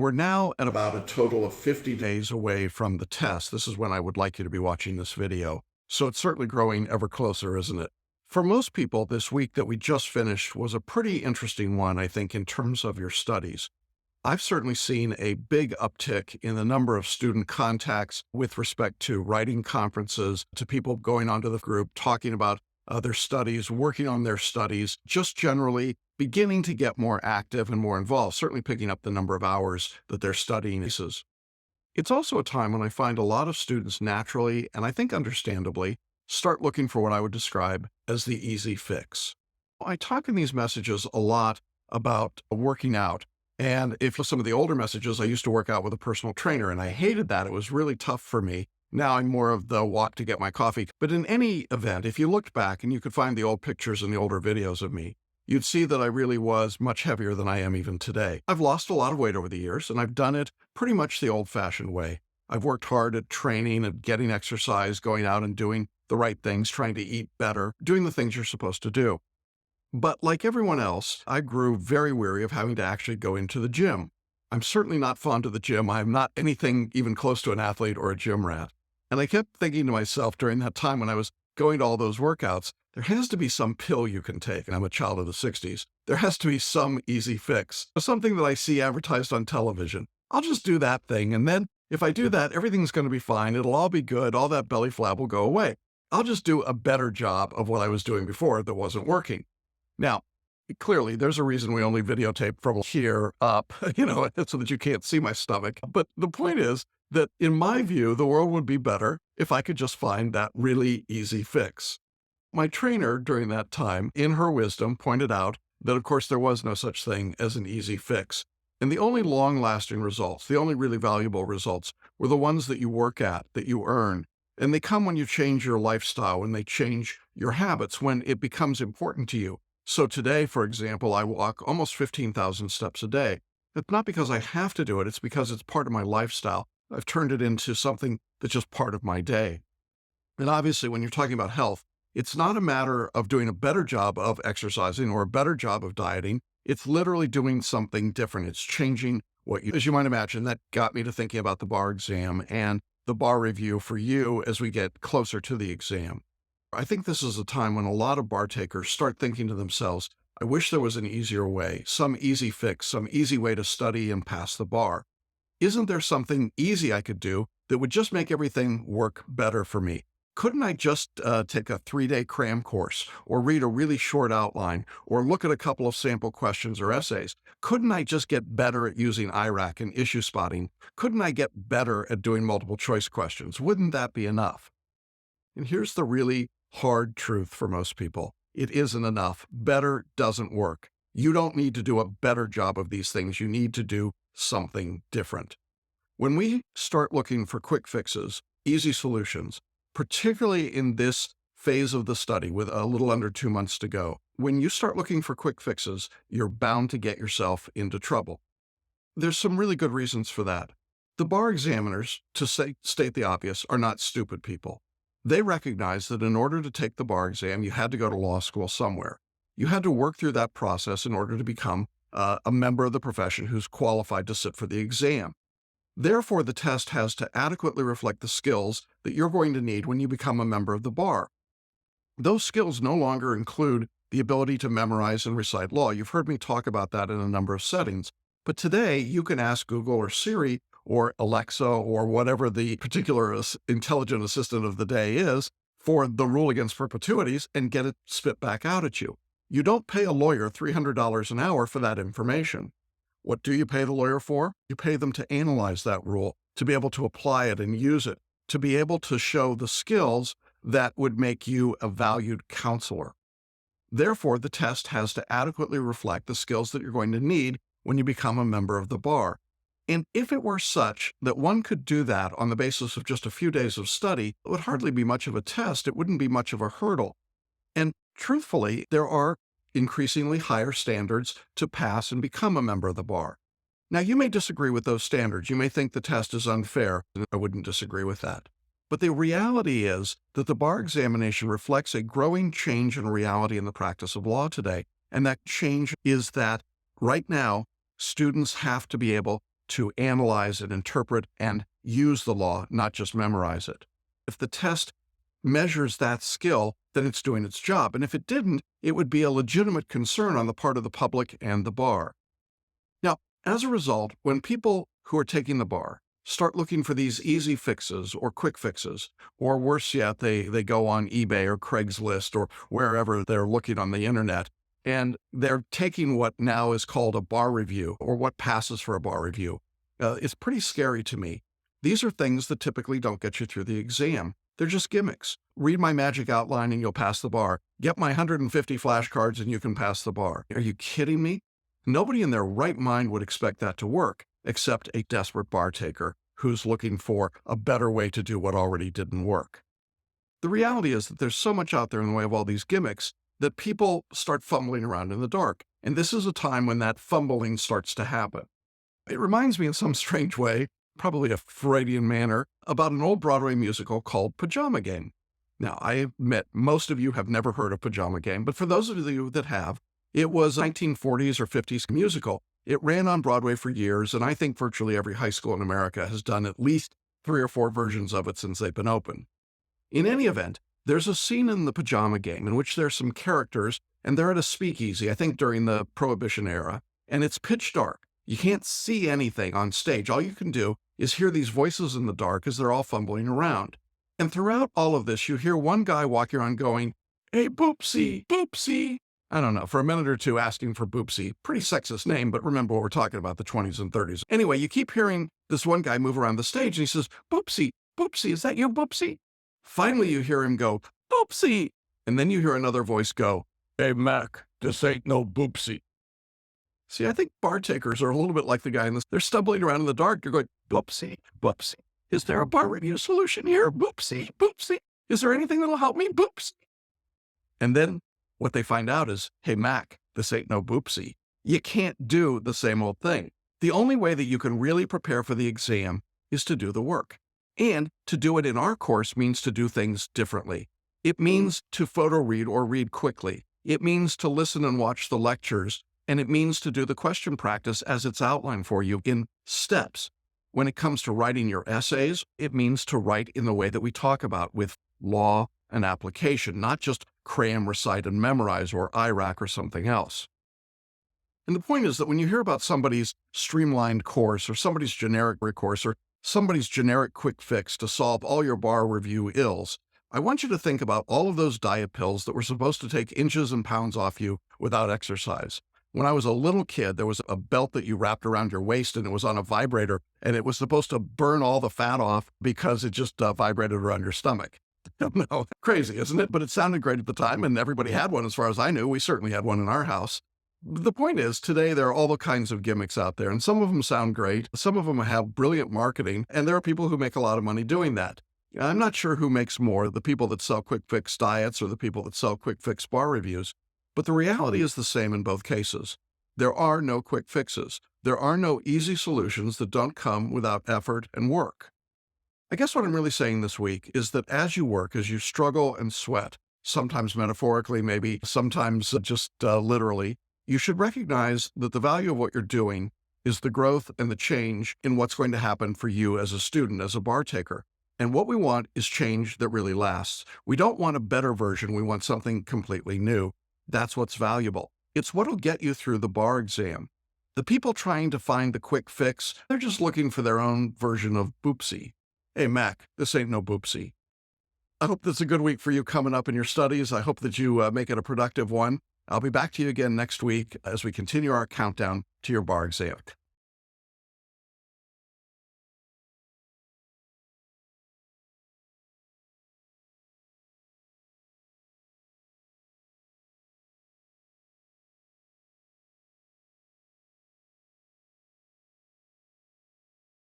We're now at about a total of 50 days away from the test. This is when I would like you to be watching this video. So it's certainly growing ever closer, isn't it? For most people, this week that we just finished was a pretty interesting one, I think, in terms of your studies. I've certainly seen a big uptick in the number of student contacts with respect to writing conferences, to people going onto the group, talking about their studies, working on their studies, just generally beginning to get more active and more involved, certainly picking up the number of hours that they're studying. It's also a time when I find a lot of students naturally, and I think understandably, start looking for what I would describe as the easy fix. I talk in these messages a lot about working out. And if some of the older messages, I used to work out with a personal trainer, and I hated that. It was really tough for me. Now I'm more of the walk to get my coffee. But in any event, if you looked back and you could find the old pictures and the older videos of me, you'd see that I really was much heavier than I am even today. I've lost a lot of weight over the years, and I've done it pretty much the old-fashioned way. I've worked hard at training and getting exercise, going out and doing the right things, trying to eat better, doing the things you're supposed to do. But like everyone else, I grew very weary of having to actually go into the gym. I'm certainly not fond of the gym. I'm not anything even close to an athlete or a gym rat. And I kept thinking to myself during that time when I was going to all those workouts, there has to be some pill you can take. And I'm a child of the 60s. There has to be some easy fix, something that I see advertised on television. I'll just do that thing. And then if I do that, everything's going to be fine. It'll all be good. All that belly flab will go away. I'll just do a better job of what I was doing before that wasn't working. Now, clearly, there's a reason we only videotape from here up, so that you can't see my stomach. But the point is that, in my view, the world would be better if I could just find that really easy fix. My trainer during that time, in her wisdom, pointed out that, of course, there was no such thing as an easy fix. And the only long-lasting results, the only really valuable results, were the ones that you work at, that you earn. And they come when you change your lifestyle, when they change your habits, when it becomes important to you. So today, for example, I walk almost 15,000 steps a day. It's not because I have to do it, it's because it's part of my lifestyle. I've turned it into something that's just part of my day. And obviously, when you're talking about health, it's not a matter of doing a better job of exercising or a better job of dieting. It's literally doing something different. It's changing what you, as you might imagine, that got me to thinking about the bar exam and the bar review for you as we get closer to the exam. I think this is a time when a lot of bar takers start thinking to themselves, I wish there was an easier way, some easy fix, some easy way to study and pass the bar. Isn't there something easy I could do that would just make everything work better for me? Couldn't I just take a 3-day cram course or read a really short outline or look at a couple of sample questions or essays? Couldn't I just get better at using IRAC and issue spotting? Couldn't I get better at doing multiple choice questions? Wouldn't that be enough? And here's the really hard truth for most people. It isn't enough. Better doesn't work. You don't need to do a better job of these things. You need to do something different. When we start looking for quick fixes, easy solutions, particularly in this phase of the study with a little under 2 months to go, when you start looking for quick fixes, you're bound to get yourself into trouble. There's some really good reasons for that. The bar examiners, to state the obvious, are not stupid people. They recognized that in order to take the bar exam, you had to go to law school somewhere. You had to work through that process in order to become a member of the profession who's qualified to sit for the exam. Therefore, the test has to adequately reflect the skills that you're going to need when you become a member of the bar. Those skills no longer include the ability to memorize and recite law. You've heard me talk about that in a number of settings. But today, you can ask Google or Siri or Alexa or whatever the particular intelligent assistant of the day is for the rule against perpetuities and get it spit back out at you. You don't pay a lawyer $300 an hour for that information. What do you pay the lawyer for? You pay them to analyze that rule, to be able to apply it and use it, to be able to show the skills that would make you a valued counselor. Therefore, the test has to adequately reflect the skills that you're going to need when you become a member of the bar. And if it were such that one could do that on the basis of just a few days of study, it would hardly be much of a test. It wouldn't be much of a hurdle. And truthfully, there are increasingly higher standards to pass and become a member of the bar. Now, you may disagree with those standards. You may think the test is unfair. I wouldn't disagree with that. But the reality is that the bar examination reflects a growing change in reality in the practice of law today. And that change is that right now, students have to be able to analyze and interpret and use the law, not just memorize it. If the test measures that skill, then it's doing its job. And if it didn't, it would be a legitimate concern on the part of the public and the bar. Now, as a result, when people who are taking the bar start looking for these easy fixes or quick fixes, or worse yet, they go on eBay or Craigslist or wherever they're looking on the internet, and they're taking what now is called a bar review or what passes for a bar review. It's pretty scary to me. These are things that typically don't get you through the exam. They're just gimmicks. Read my magic outline and you'll pass the bar. Get my 150 flashcards and you can pass the bar. Are you kidding me? Nobody in their right mind would expect that to work, except a desperate bar taker who's looking for a better way to do what already didn't work. The reality is that there's so much out there in the way of all these gimmicks that people start fumbling around in the dark. And this is a time when that fumbling starts to happen. It reminds me in some strange way, probably a Freudian manner, about an old Broadway musical called Pajama Game. Now, I admit most of you have never heard of Pajama Game, but for those of you that have, it was a 1940s or 50s musical. It ran on Broadway for years, and I think virtually every high school in America has done at least 3 or 4 versions of it since they've been open. In any event, there's a scene in the Pajama Game in which there's some characters, and they're at a speakeasy, I think during the Prohibition era, and it's pitch dark. You can't see anything on stage. All you can do is hear these voices in the dark as they're all fumbling around. And throughout all of this, you hear one guy walking around going, "Hey, Boopsie, Boopsie." I don't know, for a minute or two asking for Boopsie. Pretty sexist name, but remember what we're talking about, the 20s and 30s. Anyway, you keep hearing this one guy move around the stage, and he says, "Boopsie, Boopsie, is that you, Boopsie?" Finally, you hear him go, "Boopsie." And then you hear another voice go, "Hey, Mac, this ain't no Boopsie." See, I think bar takers are a little bit like the guy in this. They're stumbling around in the dark. They're going, "Boopsie, Boopsie. Is there a bar review solution here? Boopsie, Boopsie. Is there anything that'll help me? Boopsie." And then what they find out is, "Hey, Mac, this ain't no Boopsie. You can't do the same old thing. The only way that you can really prepare for the exam is to do the work. And to do it in our course means to do things differently. It means to photo read or read quickly. It means to listen and watch the lectures. And it means to do the question practice as it's outlined for you in steps. When it comes to writing your essays, it means to write in the way that we talk about, with law and application, not just cram, recite, and memorize, or IRAC or something else. And the point is that when you hear about somebody's streamlined course or somebody's generic course or somebody's generic quick fix to solve all your bar review ills, I want you to think about all of those diet pills that were supposed to take inches and pounds off you without exercise. When I was a little kid, there was a belt that you wrapped around your waist and it was on a vibrator, and it was supposed to burn all the fat off because it just vibrated around your stomach. No, crazy, isn't it? But it sounded great at the time, and everybody had one as far as I knew. We certainly had one in our house. The point is, today there are all the kinds of gimmicks out there, and some of them sound great. Some of them have brilliant marketing, and there are people who make a lot of money doing that. I'm not sure who makes more, the people that sell quick fix diets or the people that sell quick fix bar reviews. But the reality is the same in both cases. There are no quick fixes. There are no easy solutions that don't come without effort and work. I guess what I'm really saying this week is that as you work, as you struggle and sweat, sometimes metaphorically, maybe sometimes just literally, you should recognize that the value of what you're doing is the growth and the change in what's going to happen for you as a student, as a bar taker. And what we want is change that really lasts. We don't want a better version. We want something completely new. That's what's valuable. It's what'll get you through the bar exam. The people trying to find the quick fix, they're just looking for their own version of Boopsie. Hey, Mac, this ain't no Boopsie. I hope that's a good week for you coming up in your studies. I hope that you make it a productive one. I'll be back to you again next week as we continue our countdown to your bar exam.